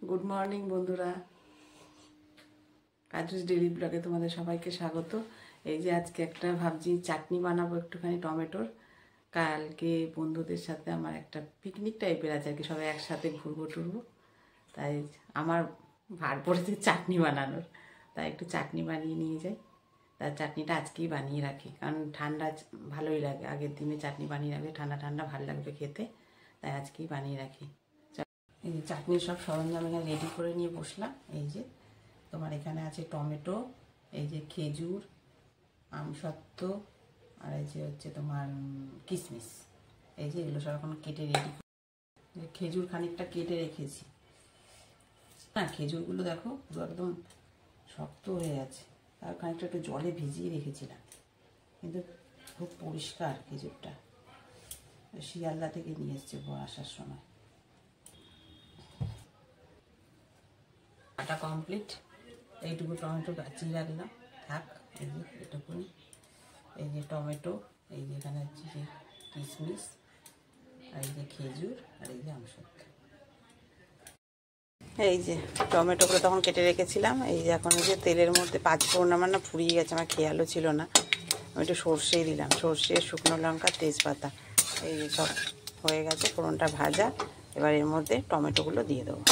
Good morning বন্ধুরা, কাজুস daily ব্লগে তোমাদের সবাইকে স্বাগত। এই যে আজকে একটা ভাবছি চাটনি বানাবো একটুখানি টমেটোর। কালকে বন্ধুদের সাথে আমার একটা পিকনিক টাইপের আছে আর কি, সবাই একসাথে ঘুরবো টুরবো, তাই আমার ভার পড়েছে চাটনি বানানোর। তাই একটু চাটনি বানিয়ে নিয়ে যাই। তার চাটনিটা আজকেই বানিয়ে রাখি, কারণ ঠান্ডা ভালোই লাগে, আগের দিনে চাটনি বানিয়ে রাখলে ঠান্ডা ঠান্ডা ভালো লাগবে খেতে, তাই আজকেই বানিয়ে রাখি। এই যে চাটনির সব সরঞ্জাম এখানে রেডি করে নিয়ে বসলাম। এই যে তোমার এখানে আছে টমেটো, এই যে খেজুর, আমসত্ত্ব, আর এই যে হচ্ছে তোমার কিশমিশ। এই যে এগুলো সব এখন কেটে রেডি। খেজুর খানিকটা কেটে রেখেছি না, খেজুরগুলো দেখো পুরো একদম শক্ত হয়ে আছে, আর খানিকটা একটু জলে ভিজিয়ে রেখেছিলাম, কিন্তু খুব পরিষ্কার খেজুরটা, শিয়ালদা থেকে নিয়ে এসছে আসার সময়। কাটা কমপ্লিট, এইটুকু টমেটো বাঁচিয়ে রাখলাম, থাক। এই যে এটুকুনি, এই যে টমেটো, এই যে এখানে হচ্ছে যে কিশমিশ, আর এই যে খেজুর, আর এই যে আমসত্ত্ব। এই যে টমেটোগুলো তখন কেটে রেখেছিলাম। এই যে এখন এই যে তেলের মধ্যে পাঁচফোড়ন আমার না ফুরিয়ে গেছে, আমার খেয়ালও ছিল না, আমি একটু সর্ষেই দিলাম, সর্ষে, শুকনো লঙ্কা, তেজপাতা, এই যে সব হয়ে গেছে, ফোড়নটা ভাজা। এবার এর মধ্যে টমেটোগুলো দিয়ে দেবো।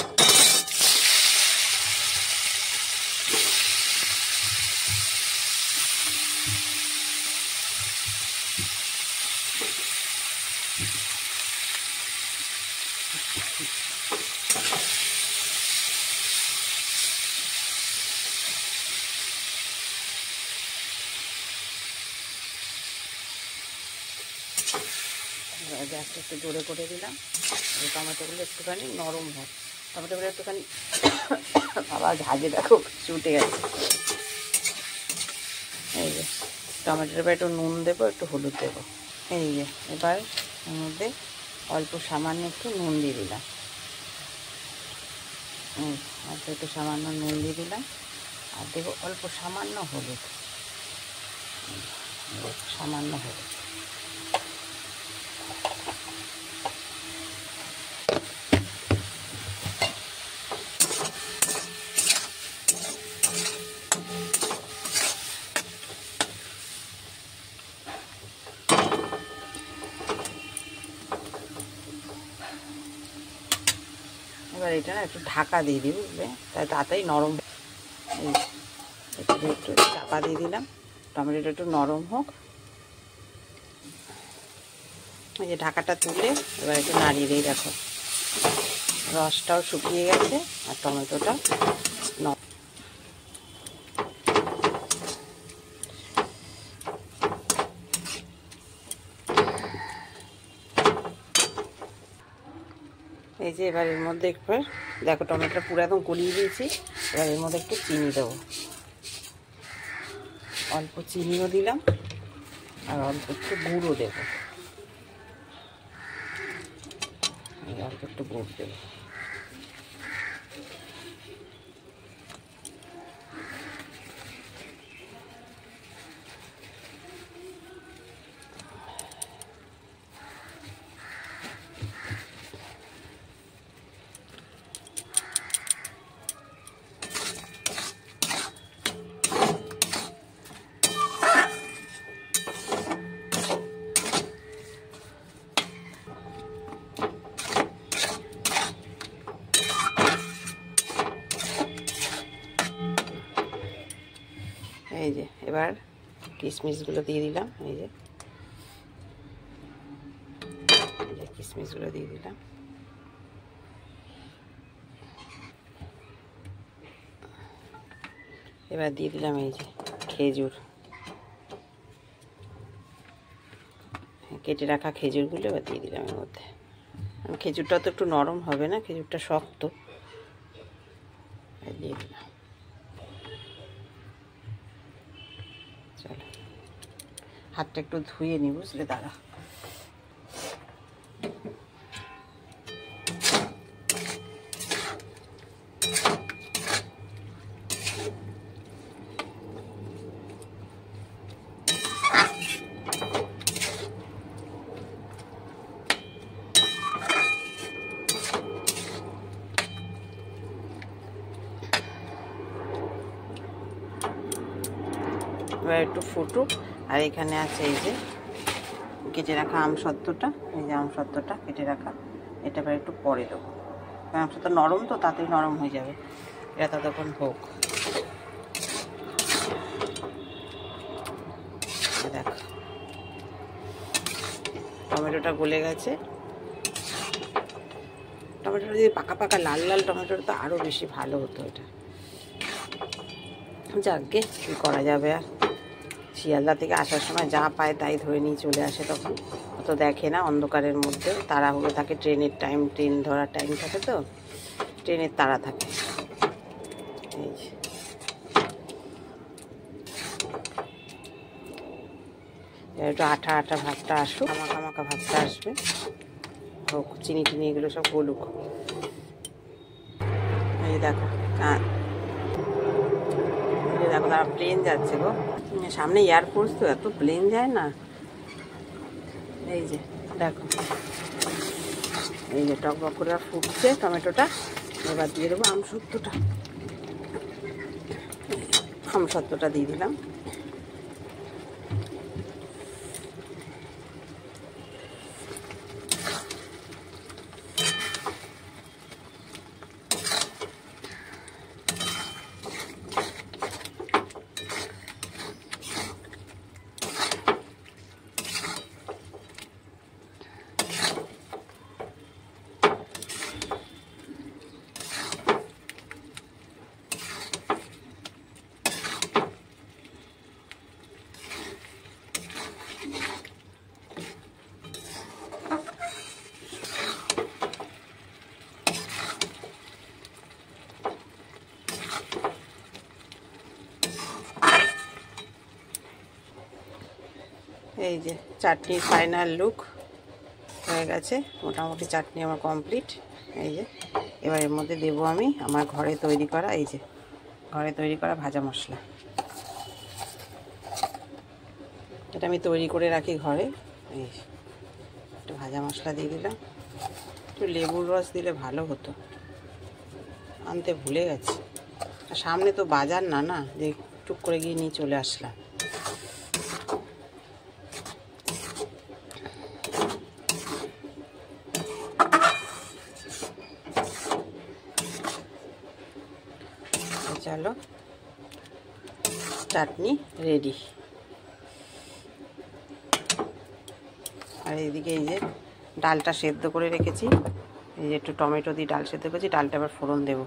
গ্যাসটা একটু জোরে করে দিলাম, টমেটোগুলো একটুখানি নরম হোক। টমেটোগুলো একটুখানি আবার ঝাঁজে দেখো চুটে গেছে। এই যে টমেটোর এবার একটু নুন দেবো, একটু হলুদ দেবো। এই যে এবার এর মধ্যে অল্প সামান্য একটু নুন দিয়ে দিলাম, অল্প একটু সামান্য নুন দিয়ে দিলাম, আর দেবো অল্প সামান্য হলুদ, সামান্য হলুদ। এবার এটা না একটু ঢাকা দিয়ে দিই, বুঝলে, তাই তাড়াতাড়ি নরম। একটু ঢাকা দিয়ে দিলাম, টমেটোটা একটু নরম হোক। এই যে ঢাকাটা তুলে এবার একটু নাড়িয়ে দিই, দেখো রসটাও শুকিয়ে গেছে আর টমেটোটা এই যে এবার এর মধ্যে একটু দেখো টমেটোটা পুরো একদম গলিয়ে দিয়েছি। এবার এর মধ্যে একটু চিনি দেবো, অল্প চিনিও দিলাম, আর অল্প একটু গুঁড়ো দেবো, অল্প একটু গুড় দেবো। এই যে এবার কিশমিশগুলো দিয়ে দিলাম, এই যে কিশমিশগুলো দিয়ে দিলাম। এবার দিয়ে দিলাম এই যে খেজুর, কেটে রাখা খেজুরগুলো এবার দিয়ে দিলাম এর মধ্যে। খেজুরটা তো একটু নরম হবে না, খেজুরটা শক্ত, দিয়ে দিলাম। চলো হাতটা একটু ধুয়ে নিই, বুঝলে, দাঁড়া। এবার একটু ফুটুক। আর এখানে আছে এই যে কেটে রাখা আমসত্ত্বটা, এই যে আমসত্ত্বটা কেটে রাখা, এটা এবার একটু পরে দেবো। আমসত্ত্ব নরম তো, তাতেই নরম হয়ে যাবে, এটা ততক্ষণ হোক। দেখ টমেটোটা গলে গেছে। টমেটোটা যদি পাকা পাকা লাল লাল টমেটোটা তো আরও বেশি ভালো হতো। এটা যাকগে কী করা যাবে, আর শিয়ালদা থেকে আসার সময় যা পায় তাই ধরে নিয়ে চলে আসে, তখন অত দেখে না, অন্ধকারের মধ্যে তাড়াহুড়ো থাকে, ট্রেনের টাইম, ট্রেন ধরার টাইম থাকে, তো ট্রেনের তাড়া থাকে। এই যে একটু আঠা আঠা ভাবটা আসুক, মাখা মাখা ভাবটা আসবে, হোক, চিনি টিনি এগুলো সব গলুক। এই দেখো, দেখো তারা প্লেন যাচ্ছে গো, সামনে এয়ারফোর্স তো, এত প্লেন যায় না। এই যে দেখো, এই যে টক বক করে ফুটছে টমেটোটা, এবার দিয়ে দেবো আমসত্ত্বটা। আমসত্ত্বটা দিয়ে দিলাম। এই যে চাটনির ফাইনাল লুক হয়ে গেছে, মোটামুটি চাটনি আমার কমপ্লিট। এই যে এবার এর মধ্যে দেবো আমি আমার ঘরে তৈরি করা, এই যে ঘরে তৈরি করা ভাজা মশলা। এটা আমি তৈরি করে রাখি ঘরে। এই একটু ভাজা মশলা দিয়ে দিলাম, একটু লেবুর রস দিলে ভালো হতো, আনতে ভুলে গেছি। আর সামনে তো বাজার না, না যে টুক করে গিয়ে নিয়ে চলে আসলাম। চলো, চাটনি রেডি। আর এইদিকে এই যে ডালটা সেদ্ধ করে রেখেছি, এই যে একটু টমেটো দিয়ে ডাল সেদ্ধ করেছি, ডালটা আবার ফোড়ন দেবো।